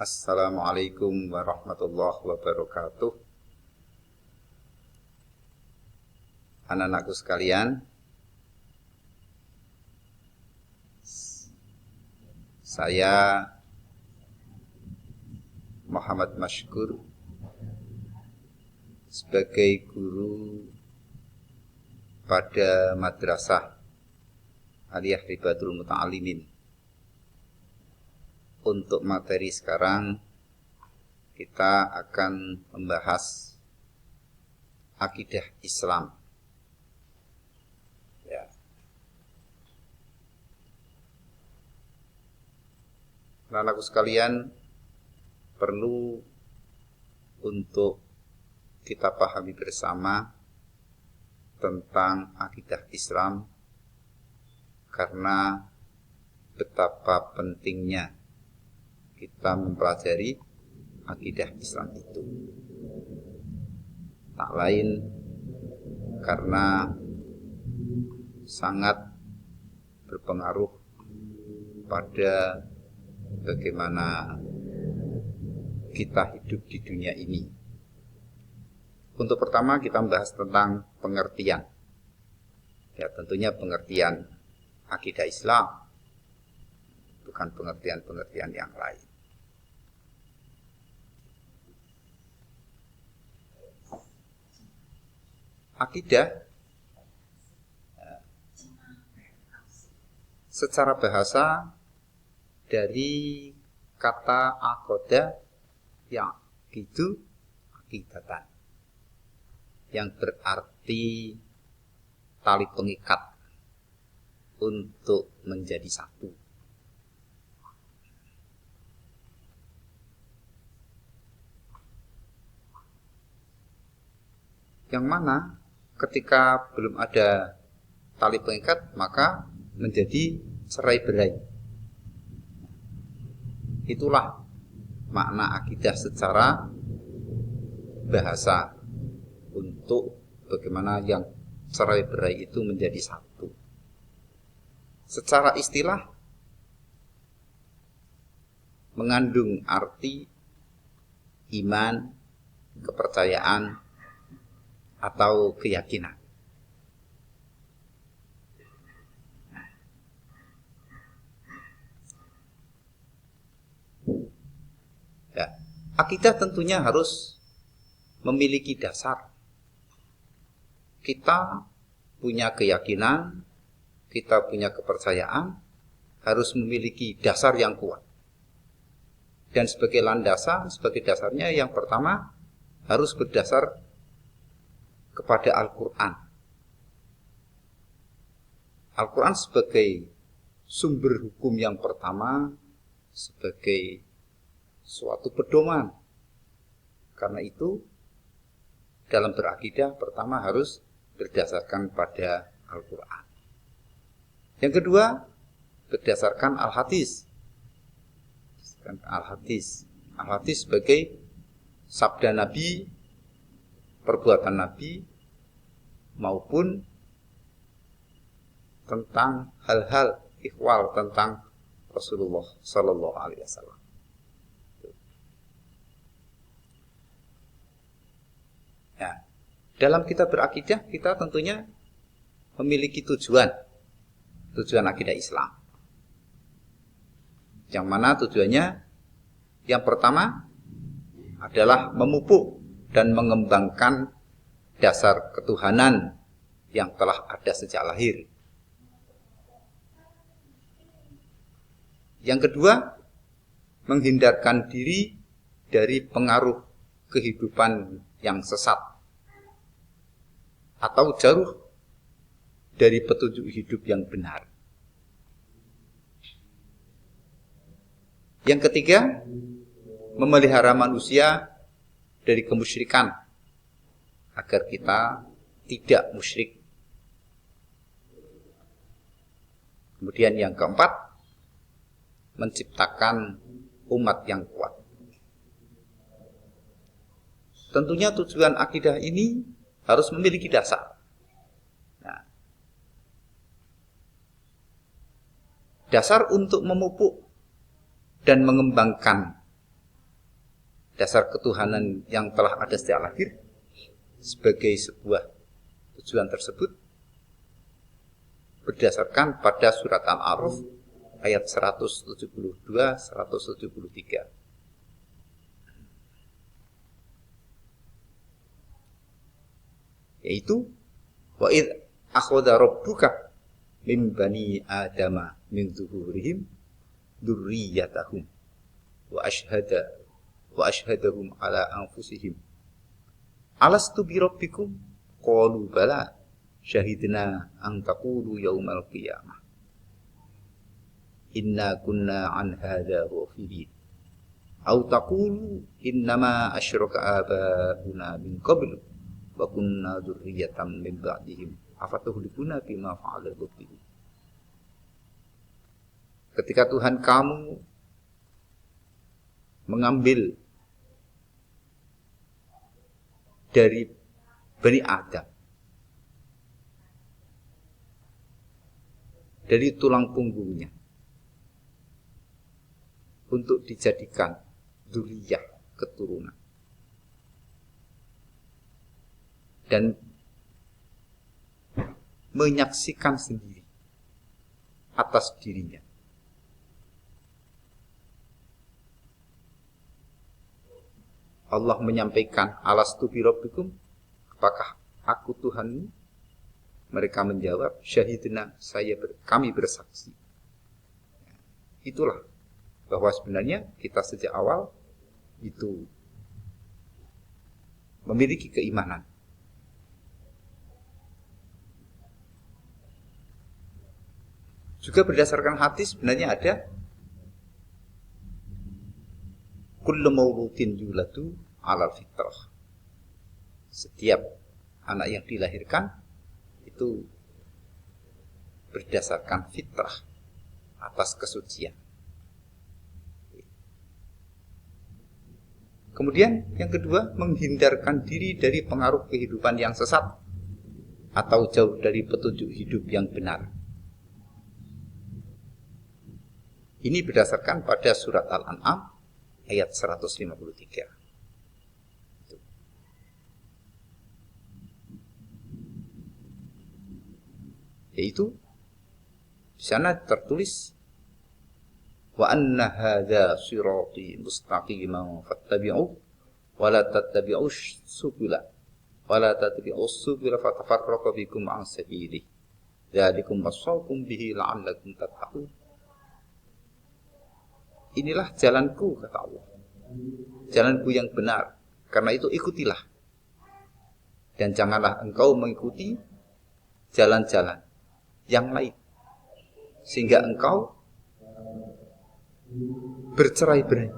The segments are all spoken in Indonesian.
Assalamualaikum warahmatullahi wabarakatuh. Anak-anakku sekalian, saya Muhammad Mashkur sebagai guru pada Madrasah Aliyah Ribatul Muta'alimin. Untuk materi sekarang kita akan membahas akidah Islam. Ya. Anak-anakku sekalian, perlu untuk kita pahami bersama tentang akidah Islam karena betapa pentingnya kita mempelajari akidah Islam itu. Tak lain karena sangat berpengaruh pada bagaimana kita hidup di dunia ini. Untuk pertama kita membahas tentang pengertian. Ya, tentunya pengertian akidah Islam, bukan pengertian-pengertian yang lain. Akidah secara bahasa dari kata aqoda yang gitu akidatan, yang berarti tali pengikat untuk menjadi satu. Yang mana ketika belum ada tali pengikat maka menjadi cerai-berai. Itulah makna akidah secara bahasa, untuk bagaimana yang cerai-berai itu menjadi satu. Secara istilah mengandung arti iman, kepercayaan, atau keyakinan. Ya, akidah tentunya harus memiliki dasar. Kita punya keyakinan, kita punya kepercayaan, harus memiliki dasar yang kuat. Dan sebagai landasan, sebagai dasarnya yang pertama harus berdasar kepada Al-Quran. Al-Quran sebagai sumber hukum yang pertama, sebagai suatu pedoman. Karena itu, dalam berakidah pertama harus berdasarkan pada Al-Quran. Yang kedua, berdasarkan Al-Hadis. Al-Hadis sebagai sabda Nabi, perbuatan Nabi, maupun tentang hal-hal ihwal tentang Rasulullah Sallallahu Alaihi Wasallam. Ya, dalam kita berakidah kita tentunya memiliki tujuan akidah Islam. Yang mana tujuannya yang pertama adalah memupuk dan mengembangkan dasar ketuhanan yang telah ada sejak lahir. Yang kedua, menghindarkan diri dari pengaruh kehidupan yang sesat atau jauh dari petunjuk hidup yang benar. Yang ketiga, memelihara manusia dari kemusyrikan agar kita tidak musyrik. Kemudian yang keempat, menciptakan umat yang kuat. Tentunya tujuan akidah ini harus memiliki dasar. Nah, dasar untuk memupuk dan mengembangkan dasar ketuhanan yang telah ada sejak lahir sebagai sebuah tujuan tersebut berdasarkan pada surat Al-A'raf ayat 172-173. Yaitu wa id akhadha rabbuka min bani adama min zuhurihim dzurriyyatahum wa ashhadahum ala anfusihim alastu bi rabbikum qalu bala syahidna an taqulu yaumal qiyamah inna kunna an hadza ghafilin aw taqulu innama asyraka abauna min qablu wa kunna dzurriyyatan min ba'dihim afatuhlikuna bima fa'alul mubtilun. Ketika Tuhan kamu mengambil dari Bani Adam, dari tulang punggungnya, untuk dijadikan dzurriyyah, keturunan, dan menyaksikan sendiri atas dirinya Allah menyampaikan alastu bi rabbikum, apakah aku Tuhanmu? Mereka menjawab syahidna, kami bersaksi. Itulah bahwa sebenarnya kita sejak awal itu memiliki keimanan. Juga berdasarkan hadis sebenarnya ada kullu mauludin yuladu 'alal fitrah. Setiap anak yang dilahirkan itu berdasarkan fitrah, atas kesucian. Kemudian yang kedua, menghindarkan diri dari pengaruh kehidupan yang sesat atau jauh dari petunjuk hidup yang benar. Ini berdasarkan pada surat Al-An'am ayat 153. Yaitu di sana tertulis wa anna hadza sirati mustaqiman fattabi'u wa la tattabi'us subula fatafarraqu bikum an sabilihi dzalikum wasaqum bihi la'allakum tattaqun. Inilah jalanku, kata Allah, jalanku yang benar, karena itu ikutilah, dan janganlah engkau mengikuti jalan-jalan yang lain sehingga engkau bercerai-berai.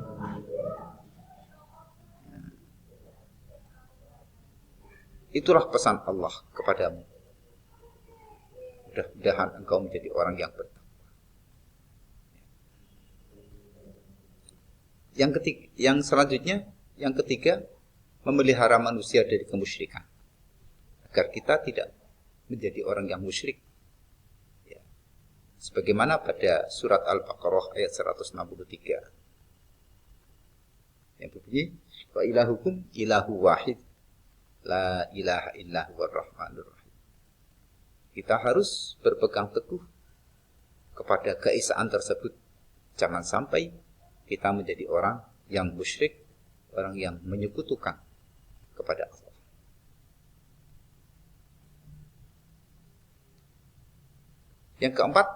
Itulah pesan Allah kepadamu. Mudah-mudahan engkau menjadi orang yang bertakwa. Yang selanjutnya, yang ketiga, memelihara manusia dari kemusyrikan, agar kita tidak menjadi orang yang musyrik. Ya. Sebagaimana pada surat Al-Baqarah ayat 163. Yang berbunyi, wa ilahukum ilahu wahid, la ilaha illa huwar rahmanur rahim. Kita harus berpegang teguh kepada keesaan tersebut. Jangan sampai kita menjadi orang yang musyrik, orang yang menyekutukan kepada Allah. Yang keempat,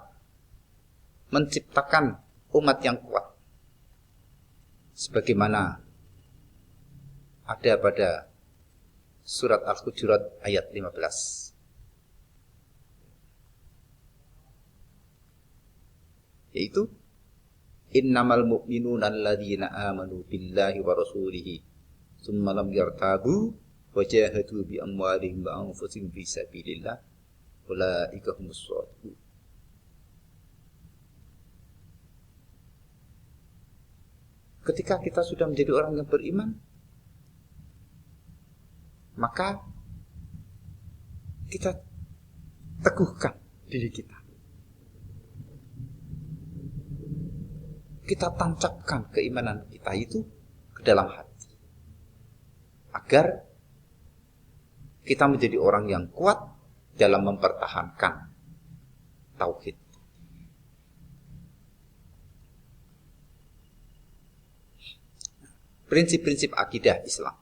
menciptakan umat yang kuat. Sebagaimana ada pada surat Al-Hujurat ayat 15. Yaitu innamal mu'minuna alladzina amanu billahi wa rasulihi tsumma lam yartabu wa jahadu bi amwalihim wa anfusihim fi sabilillah ulaika humus shadiqun. Ketika kita sudah menjadi orang yang beriman, maka kita teguhkan diri kita. Kita tancapkan keimanan kita itu ke dalam hati. agar kita menjadi orang yang kuat dalam mempertahankan tauhid. Prinsip-prinsip akidah Islam.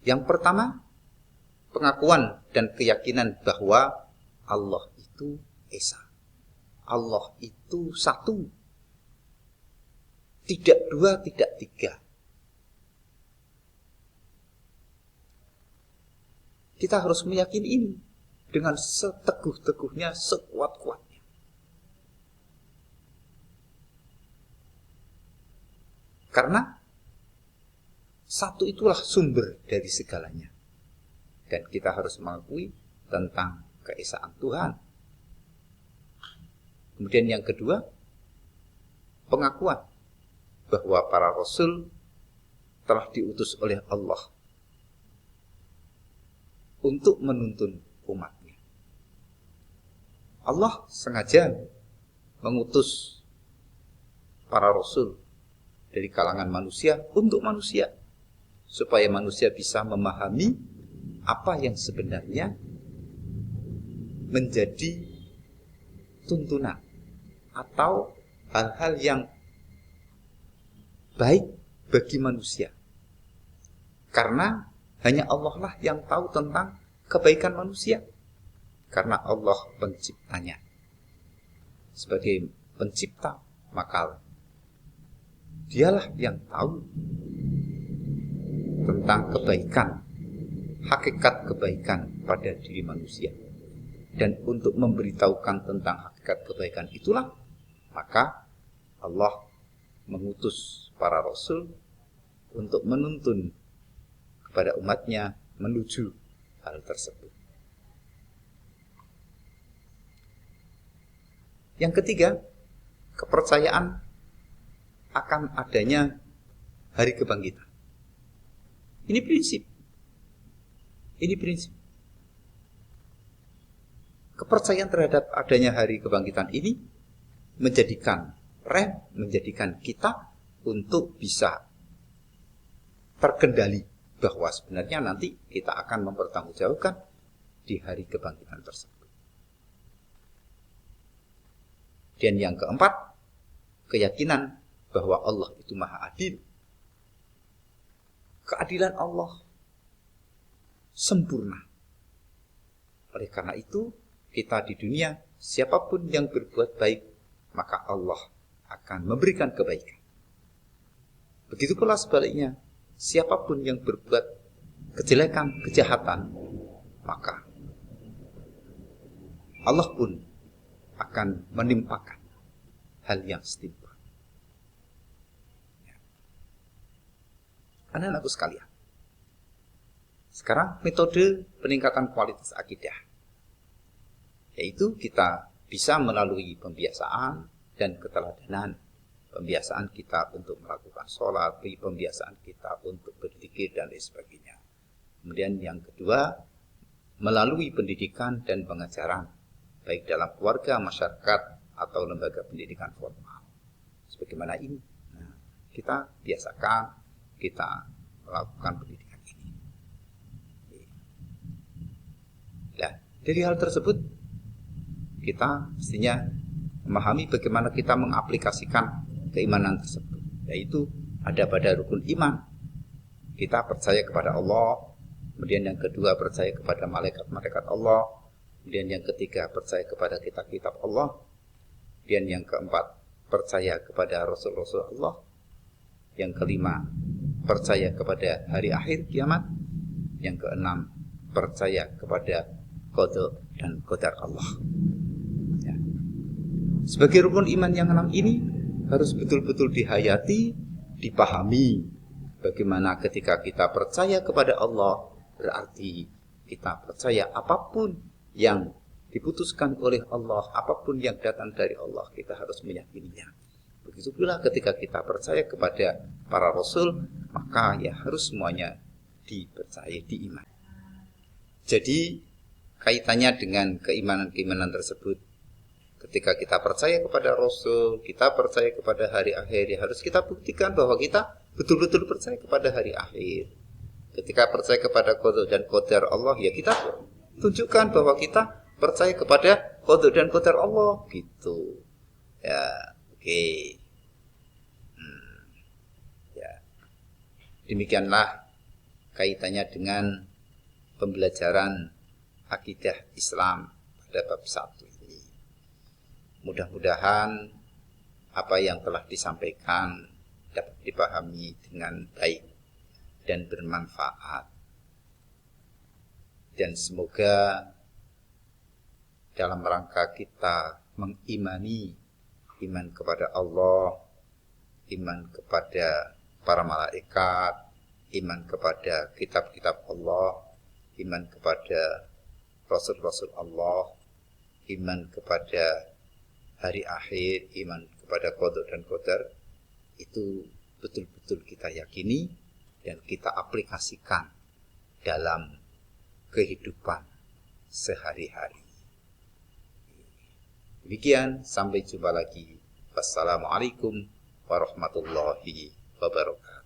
Yang pertama, pengakuan dan keyakinan bahwa Allah itu Esa. Allah itu satu. Tidak dua, tidak tiga. Kita harus meyakini ini dengan seteguh-teguhnya, sekuat-kuatnya. Karena satu itulah sumber dari segalanya. Dan kita harus mengakui tentang keesaan Tuhan. Kemudian yang kedua, pengakuan bahwa para rasul telah diutus oleh Allah untuk menuntun umatnya. Allah sengaja mengutus para rasul dari kalangan manusia untuk manusia, supaya manusia bisa memahami apa yang sebenarnya menjadi tuntunan atau hal-hal yang baik bagi manusia. Karena hanya Allah lah yang tahu tentang kebaikan manusia. Karena Allah penciptanya. Sebagai pencipta, maka Dialah yang tahu tentang kebaikan, hakikat kebaikan pada diri manusia. Dan untuk memberitahukan tentang hakikat kebaikan itulah, maka Allah mengutus para rasul untuk menuntun kepada umatnya menuju hal tersebut. Yang ketiga, kepercayaan akan adanya hari kebangkitan. Ini prinsip. Ini prinsip. Kepercayaan terhadap adanya hari kebangkitan ini menjadikan kita untuk bisa terkendali bahwa sebenarnya nanti kita akan mempertanggungjawabkan di hari kebangkitan tersebut. Dan yang keempat, keyakinan bahwa Allah itu maha adil. Keadilan Allah sempurna. Oleh karena itu, kita di dunia, siapapun yang berbuat baik, maka Allah akan memberikan kebaikan. Begitu pula sebaliknya, siapapun yang berbuat kejelekan, kejahatan, maka Allah pun akan menimpakan hal yang setimpa. Anak-anakku sekalian, sekarang metode peningkatan kualitas akidah, yaitu kita bisa melalui pembiasaan dan keteladanan. Pembiasaan kita untuk melakukan sholat, pembiasaan kita untuk berzikir dan lain sebagainya. Kemudian yang kedua, melalui pendidikan dan pengajaran, baik dalam keluarga, masyarakat, atau lembaga pendidikan formal. Sebagaimana ini, kita biasakan, kita melakukan pendidikan ini. Nah, dari hal tersebut, kita mestinya memahami bagaimana kita mengaplikasikan keimanan tersebut. Yaitu ada pada rukun iman. Kita percaya kepada Allah. Kemudian yang kedua, percaya kepada malaikat-malaikat Allah. Kemudian yang ketiga, percaya kepada kitab-kitab Allah. Dan yang keempat, percaya kepada Rasul-Rasul Allah. Yang kelima, percaya kepada hari akhir kiamat. Yang keenam, percaya kepada qada dan qadar Allah. Ya. Sebagai rukun iman yang 6 ini harus betul-betul dihayati, dipahami. Bagaimana ketika kita percaya kepada Allah, berarti kita percaya apapun yang diputuskan oleh Allah, apapun yang datang dari Allah, kita harus meyakininya. Begitu pula ketika kita percaya kepada para rasul, maka ya harus semuanya dipercayai, diiman. Jadi kaitannya dengan keimanan-keimanan tersebut, Ketika kita percaya kepada Rasul, kita percaya kepada hari akhir, ya harus kita buktikan bahwa kita betul-betul percaya kepada hari akhir. Ketika percaya kepada qada dan qadar Allah, ya kita tunjukkan bahwa kita percaya kepada qada dan qadar Allah gitu. Ya, oke. Ya. Demikianlah kaitannya dengan pembelajaran akidah Islam pada bab 1 ini. Mudah-mudahan apa yang telah disampaikan dapat dipahami dengan baik dan bermanfaat. Dan semoga dalam rangka kita mengimani iman kepada Allah, iman kepada para malaikat, iman kepada kitab-kitab Allah, iman kepada Rasul-Rasul Allah, iman kepada hari akhir, iman kepada qada dan qadar, itu betul-betul kita yakini dan kita aplikasikan dalam kehidupan sehari-hari. Demikian, sampai jumpa lagi. Wassalamualaikum warahmatullahi wabarakatuh.